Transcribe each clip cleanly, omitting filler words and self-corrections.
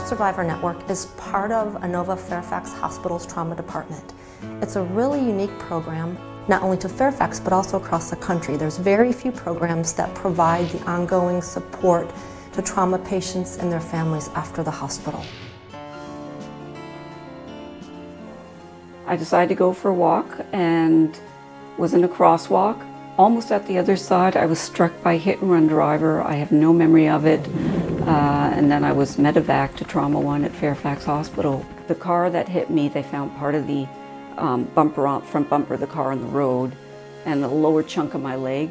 Survivor Network is part of Inova Fairfax Hospital's trauma department. It's a really unique program, not only to Fairfax but also across the country. There's very few programs that provide the ongoing support to trauma patients and their families after the hospital. I decided to go for a walk and was in a crosswalk. Almost at the other side, I was struck by a hit-and-run driver. I have no memory of it. And then I was medevac to Trauma 1 at Fairfax Hospital. The car that hit me, they found part of the front bumper of the car on the road, and the lower chunk of my leg,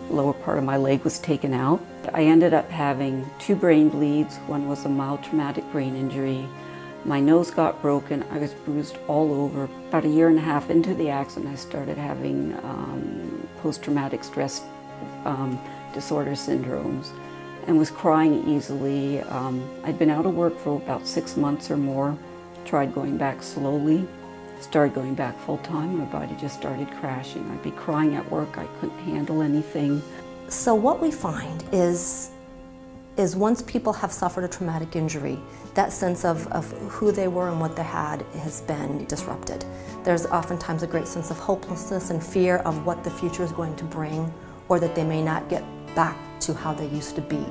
lower part of my leg was taken out. I ended up having 2 brain bleeds. One was a mild traumatic brain injury. My nose got broken. I was bruised all over. About a year and a half into the accident, I started having post-traumatic stress disorder syndromes and was crying easily. I'd been out of work for about 6 months or more, tried going back slowly, started going back full-time. My body just started crashing. I'd be crying at work. I couldn't handle anything. So what we find is once people have suffered a traumatic injury, that sense of who they were and what they had has been disrupted. There's oftentimes a great sense of hopelessness and fear of what the future is going to bring, or that they may not get back to how they used to be.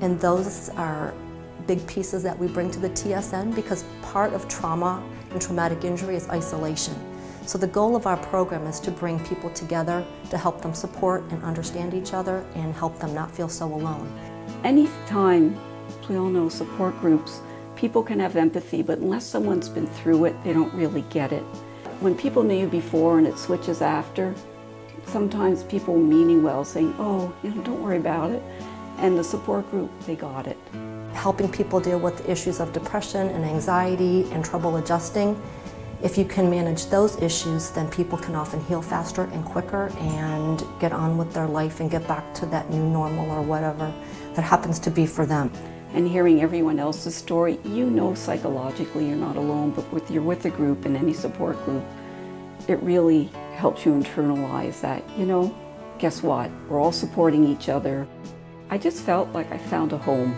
And those are big pieces that we bring to the TSN, because part of trauma and traumatic injury is isolation. So the goal of our program is to bring people together to help them support and understand each other and help them not feel so alone. Anytime, we all know support groups, people can have empathy, but unless someone's been through it, they don't really get it. When people knew you before and it switches after, sometimes people meaning well saying, oh, don't worry about it. And the support group, they got it. Helping people deal with the issues of depression and anxiety and trouble adjusting. If you can manage those issues, then people can often heal faster and quicker and get on with their life and get back to that new normal or whatever that happens to be for them. And hearing everyone else's story, psychologically you're not alone, but you're with a group, and any support group, it really helps you internalize that, guess what? We're all supporting each other. I just felt like I found a home.